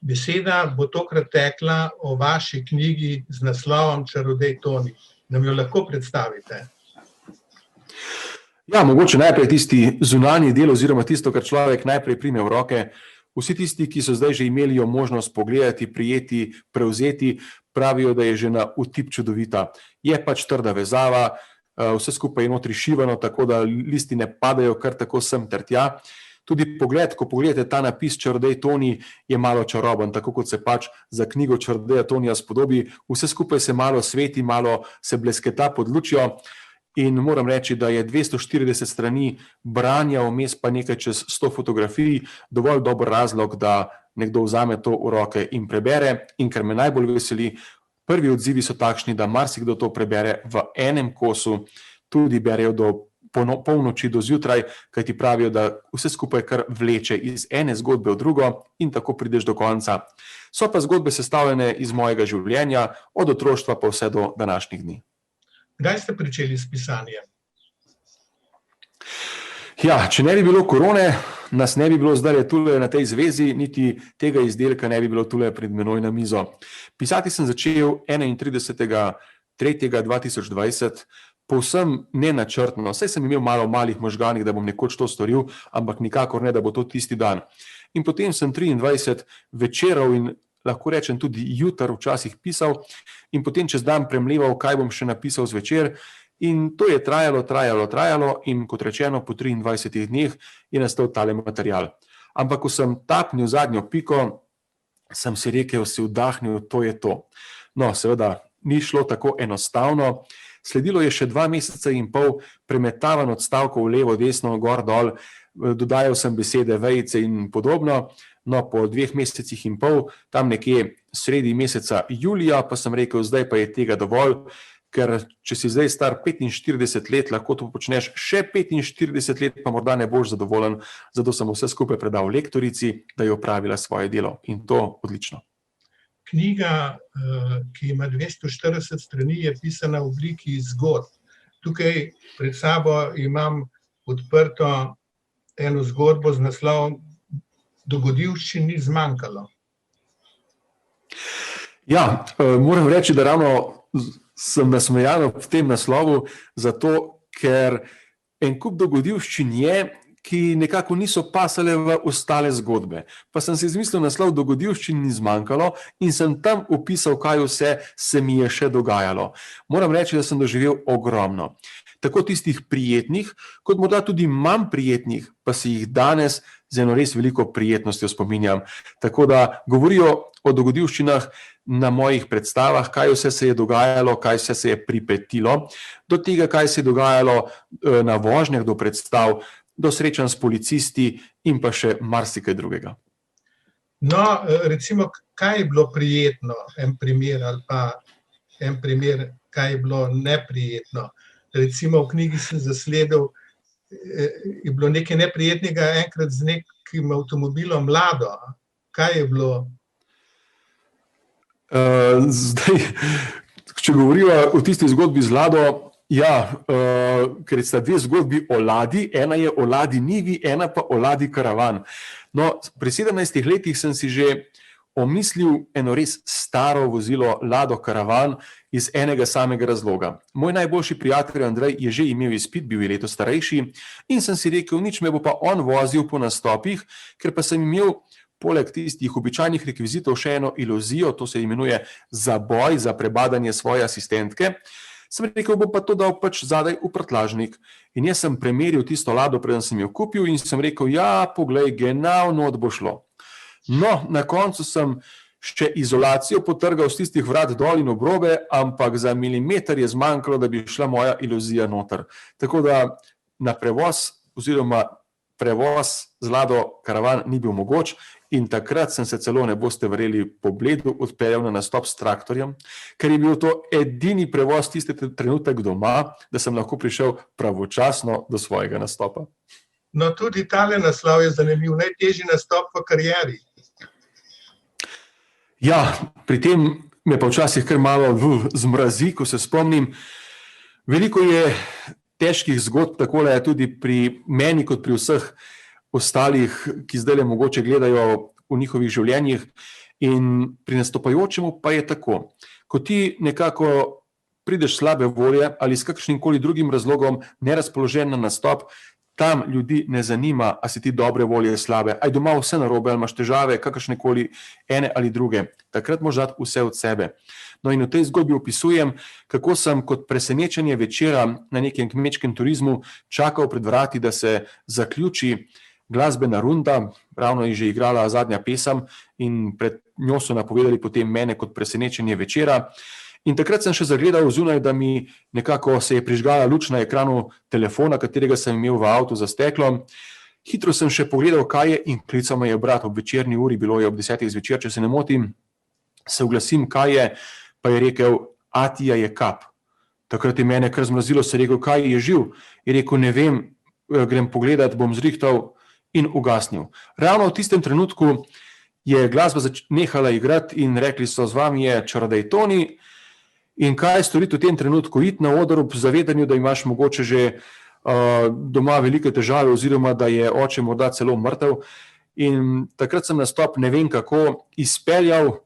Beseda bo tokrat tekla o vaši knjigi z naslovom Čarodej Toni. Nam jo lahko predstavite? Ja, mogoče najprej tisti zunanji del oziroma tisto, kar človek najprej prime v roke. Vsi tisti, ki so zdaj že imeli jo možnost pogledati, prijeti, prevzeti, pravijo, da je že na vtip čudovita. Je pač trda vezava, vse skupaj je notri šivano, tako da listi ne padajo kar tako sem ter tja. Tudi pogled, ko pogledate ta napis Čarodej Toni, je malo čaroben, tako kot se pač za knjigo Čarodeja Tonija spodobi. Vse skupaj se malo sveti, malo se blesketa pod lučjo in moram reči, da je 240 strani branja, vmes pa nekaj čez 100 fotografij, dovolj dober razlog, da nekdo vzame to v roke in prebere. In kar me najbolj veseli, prvi odzivi so takšni, da marsikdo to prebere v enem kosu, tudi berejo do polnoči do zjutraj, kaj ti pravijo, da vse skupaj kar vleče iz ene zgodbe v drugo in tako prideš do konca. So pa zgodbe sestavljene iz mojega življenja, od otroštva pa vse do današnjih dni. Kdaj ste pričeli s pisanjem? Ja, če ne bi bilo korone, nas ne bi bilo zdaj tule na tej zvezi, niti tega izdelka ne bi bilo tule pred menoj na mizo. Pisati sem začel 31.3.2020, povsem nenačrtno, saj sem imel malo malih možganih, da bom nekoč to storil, ampak nikakor ne, da bo to tisti dan. In potem sem 23 večerov in lahko rečem tudi jutr včasih pisal in potem čez dan premleval, kaj bom še napisal zvečer. In to je trajalo in kot rečeno, po 23 dneh je nastal tale material. Ampak ko sem tapnil zadnjo piko, sem si rekel, si vdahnil, to je to. No, seveda, ni šlo tako enostavno. Sledilo je še 2 meseca in pol premetavan odstavkov levo, desno, gor, dol, dodajal sem besede, vejice in podobno. No, po 2 mesecih in pol, tam nekje sredi meseca julija, pa sem rekel, zdaj pa je tega dovolj, ker če si zdaj star 45 let, lahko to počneš še 45 let, pa morda ne boš zadovoljen, zato sem vse skupaj predal lektorici, da je opravila svoje delo in to odlično. Knjiga, ki ima 240 strani, je pisana v obliki zgodb. Tukaj pred sabo imam odprto eno zgodbo z naslovom Dogodivščin ni zmanjkalo. Ja, moram reči, da ravno sem nasmejan v tem naslovu, zato ker en kup dogodivščin je, ki nekako niso pasale v ostale zgodbe. Pa sem si izmislil naslov Dogodivščin ni zmanjkalo in sem tam opisal, kaj vse se mi je še dogajalo. Moram reči, da sem doživel ogromno. Tako tistih prijetnih, kot morda tudi manj prijetnih, pa si jih danes z eno res veliko prijetnostjo spominjam. Tako da govorijo o dogodivščinah na mojih predstavah, kaj vse se je dogajalo, kaj vse se je pripetilo, do tega, kaj se je dogajalo na vožnjah do predstav, do srečanj s policisti in pa še marsikaj drugega. No, recimo, kaj je bilo prijetno, en primer, ali pa en primer, kaj je bilo neprijetno. Recimo v knjigi sem zasledil, je bilo nekaj neprijetnega enkrat z nekim avtomobilom Lado. Kaj je bilo? Zdaj, če govoriva o tisti zgodbi z Lado, ja, ker sta 2 zgodbi o Ladi, ena je o Ladi Nivi, ena pa o Ladi Karavan. No, pri 17 letih sem si že omislil eno res staro vozilo Lado Karavan iz enega samega razloga. Moj najboljši prijatelj Andrej je že imel izpit, bil je leto starejši in sem si rekel, nič me bo pa on vozil po nastopih, ker pa sem imel poleg tistih običajnih rekvizitov še eno iluzijo, to se imenuje zaboj za prebadanje svoje asistentke. Sem rekel, bom pa to dal pač zadaj v prtljažnik. In jaz sem premeril tisto Lado, preden sem jo kupil in sem rekel, ja, poglej, genau, not bo šlo. No, na koncu sem še izolacijo potrgal z tistih vrat dol in obrobe, ampak za milimeter je zmanjkalo, da bi šla moja iluzija noter. Tako da na prevoz oziroma prevoz z Lado Karavan ni bil mogoč in takrat sem se celo, ne boste verjeli, po Bledu odpeljal na nastop s traktorjem, ker je bil to edini prevoz tisti trenutek doma, da sem lahko prišel pravočasno do svojega nastopa. No, tudi tale naslov je zanimiv, najtežji nastop v karieri. Ja, pri tem me pa včasih kar malo zmrazi, ko se spomnim. Veliko je težkih zgodb, takole je tudi pri meni, kot pri vseh ostalih, ki zdaj mogoče gledajo v njihovih življenjih. In pri nastopajočemu pa je tako, ko ti nekako prideš slabe volje ali s kakšnim koli drugim razlogom nerazpoložen na nastop, tam ljudi ne zanima, a si ti dobre volje slabe, aj doma vse narobe, ali imaš težave, kakršne koli ene ali druge. Takrat moraš dati vse od sebe. No in v tej zgodbi opisujem, kako sem kot presenečenje večera na nekem kmečkem turizmu čakal pred vrati, da se zaključi glasbena runda, ravno je že igrala zadnja pesem in pred njo so napovedali potem mene kot presenečenje večera. In takrat sem še zagledal zunaj, da mi nekako se je prižgala luč na ekranu telefona, katerega sem imel v avtu za steklom. Hitro sem še pogledal, kaj je, in klical me je brat ob večerni uri, bilo je ob 10. zvečer, če se ne motim, se oglasim, kaj je, pa je rekel, Atija je kap. Takrat je mene kar zmrazilo, se je rekel, kaj je živ? Je rekel, ne vem, grem pogledat, bom zrihtal in ugasnil. Ravno v tistem trenutku je glasba nehala igrati in rekli so, z vami je čarodej Toni. In kaj storiti v tem trenutku? Iti na oder ob zavedanju, da imaš mogoče že doma velike težave oziroma da je oče morda celo mrtev. In takrat sem nastop ne vem kako izpeljal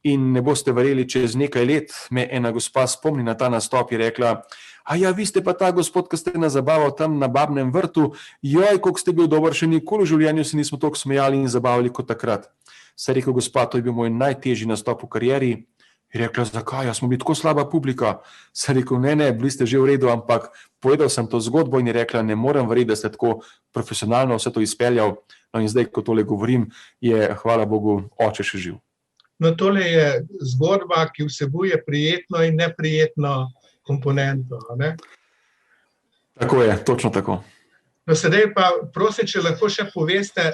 in ne boste verjeli, čez nekaj let me ena gospa spomni na ta nastop, je rekla, a ja, vi ste pa ta gospod, ki ste nas zabaval tam na Babnem vrtu, joj, koliko ste bil dober, še nikoli v življenju se nismo toliko smejali in zabavali kot takrat. Se je rekel, gospa, to je bil moj najtežji nastop v karieri. Je rekla, zakaj, smo bili tako slaba publika. Se je rekel, ne, bili ste že v redu, ampak povedal sem to zgodbo in je rekla, ne morem verjeti, da ste tako profesionalno vse to izpeljal. No in zdaj, ko tole govorim, je, hvala Bogu, oče še živ. No, tole je zgodba, ki vsebuje prijetno in neprijetno komponento. Ne? Tako je, točno tako. No, sedaj pa prosim, če lahko še poveste,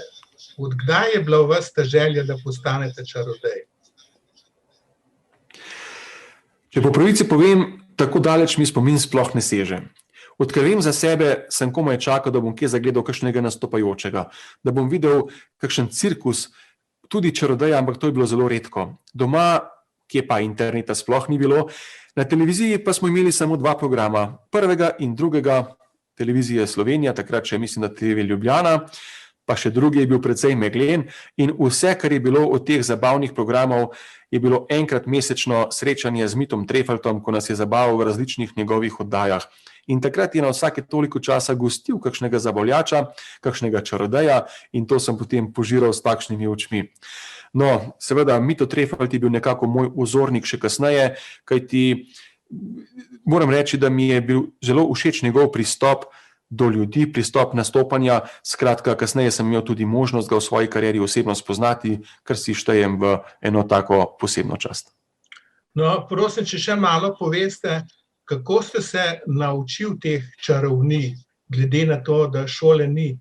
od kdaj je bila v vas ta želja, da postanete čarodej? Če po pravici povem, tako daleč mi spomin sploh ne seže. Odkar vem za sebe, sem komaj čakal, da bom kje zagledal kakšnega nastopajočega, da bom videl kakšen cirkus, tudi čarodeja, ampak to je bilo zelo redko. Doma, kje pa interneta sploh ni bilo, na televiziji pa smo imeli samo 2 programa, prvega in drugega, televizija Slovenija, takrat še mislim, da TV Ljubljana, pa še drugi je bil precej meglen in vse, kar je bilo od teh zabavnih programov, je bilo enkrat mesečno srečanje z Mitom Trefaltom, ko nas je zabaval v različnih njegovih oddajah. In takrat je na vsake toliko časa gostil kakšnega zabavljača, kakšnega čarodeja in to sem potem požiral s takšnimi očmi. No, seveda, Mito Trefalt je bil nekako moj vzornik še kasneje, kajti moram reči, da mi je bil zelo všeč njegov pristop do ljudi, pristop nastopanja. Skratka, kasneje sem imel tudi možnost ga v svoji karieri osebno spoznati, kar si štejem v eno tako posebno čast. No, prosim, če še malo poveste, kako ste se naučil teh čarovnij, glede na to, da šole ni?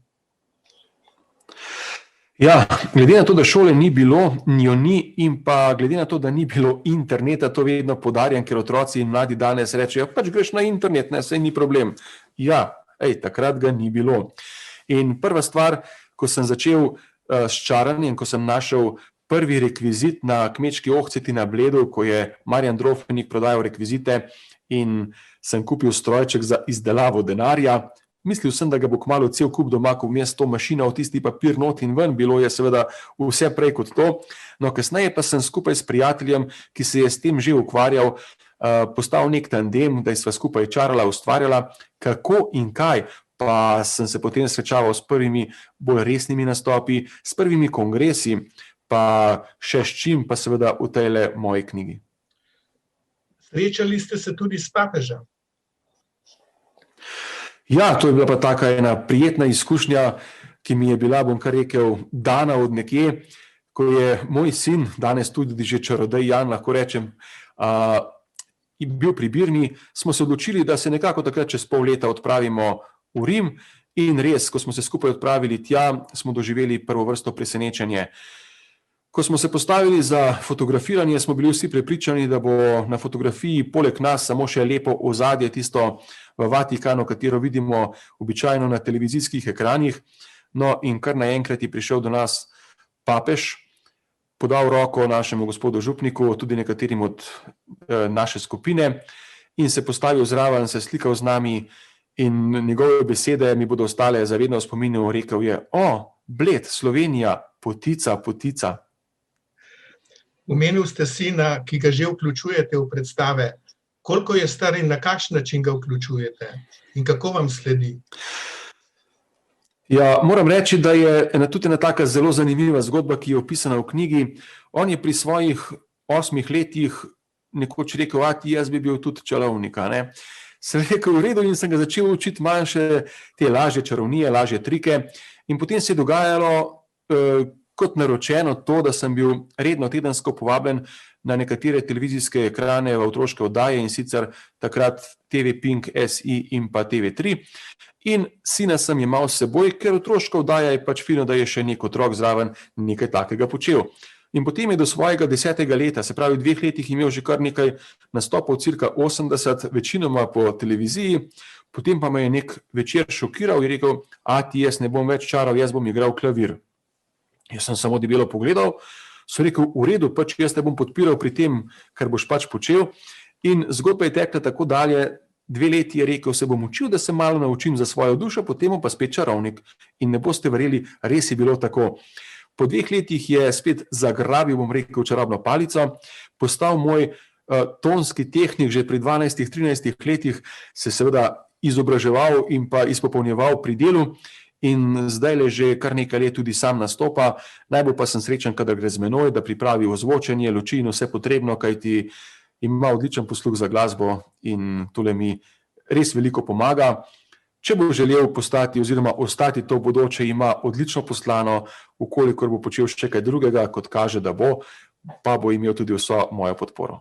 Ja, glede na to, da šole ni bilo, njo ni in pa glede na to, da ni bilo interneta, to vedno poudarjam, ker otroci in mladi danes rečejo, pač greš na internet, ne, saj ni problem. Ja, takrat ga ni bilo. In prva stvar, ko sem začel s čaranjem, ko sem našel prvi rekvizit na kmečki ohceti na Bledu, ko je Marjan Drofenik prodajal rekvizite in sem kupil strojček za izdelavo denarja. Mislil sem, da ga bo kmalu cel kup doma, ko vmes to mašina v tisti papir not in ven, bilo je seveda vse prej kot to. No, kasneje pa sem skupaj s prijateljem, ki se je s tem že ukvarjal, postal nek tandem, da sva skupaj čarala, ustvarjala, kako in kaj. Pa sem se potem srečaval s prvimi bolj resnimi nastopi, s prvimi kongresi, pa še s čim, pa seveda v tejle moji knjigi. Srečali ste se tudi s papežem? Ja, to je bila pa taka ena prijetna izkušnja, ki mi je bila, bom kar rekel, dana od nekje, ko je moj sin, danes tudi že čarodej Jan, lahko rečem, bil pri Birni, smo se odločili, da se nekako takrat čez pol leta odpravimo v Rim in res, ko smo se skupaj odpravili tja, smo doživeli prvo vrsto presenečenje. Ko smo se postavili za fotografiranje, smo bili vsi prepričani, da bo na fotografiji poleg nas samo še lepo ozadje, tisto v Vatikanu, katero vidimo običajno na televizijskih ekranih. No in kar naenkrat je prišel do nas papež, podal roko našemu gospodu župniku, tudi nekaterim od naše skupine in se postavil zraven, se slikal z nami in njegove besede mi bodo ostale zavedno v spominu, rekel je, Bled, Slovenija, potica, potica. Omenil ste sina, ki ga že vključujete v predstave. Koliko je star in na kakšen način ga vključujete? In kako vam sledi? Ja, moram reči, da je tudi ena taka zelo zanimiva zgodba, ki je opisana v knjigi. On je pri svojih 8 letih nekoč rekel, jaz bi bil tudi čarovnik. Sem rekel, v redu, in sem ga začel učiti manjše te lažje čarovnije, lažje trike. In potem se je dogajalo kot naročeno to, da sem bil redno tedensko povabljen na nekatere televizijske ekrane v otroške oddaje, in sicer takrat TV Pink, SI in pa TV3. In sina sem imel s seboj, ker otroška oddaja je pač fino, da je še nek otrok zraven nekaj takega počel. In potem je do svojega 10. leta, se pravi v 2 letih, imel že kar nekaj nastopov, cirka 80, večinoma po televiziji. Potem pa me je nek večer šokiral in rekel, jaz ne bom več čaral, jaz bom igral klavir. Jaz sem samo debelo pogledal, so rekel, v redu, pač jaz te bom podpiral pri tem, kar boš pač počel. In zgodba je tekla tako dalje. 2 leti je rekel, se bom učil, da se malo naučim za svojo dušo, potem pa spet čarovnik. In ne boste verjeli, res je bilo tako. Po 2 letih je spet zagrabil, bom rekel, čarobno palico, postal moj tonski tehnik, že pri 12-13 letih se seveda izobraževal in pa izpopolnjeval pri delu. In zdaj le že kar nekaj let tudi sam nastopa. Najbolj pa sem srečen, kadar gre z menoj, da pripravi ozvočenje, luči in vse potrebno, kajti ima odličen posluh za glasbo in tole mi res veliko pomaga. Če bo želel postati oziroma ostati to bodoče, ima odlično poslano, ukolikor bo počel še kaj drugega, kot kaže, da bo, pa bo imel tudi vso mojo podporo.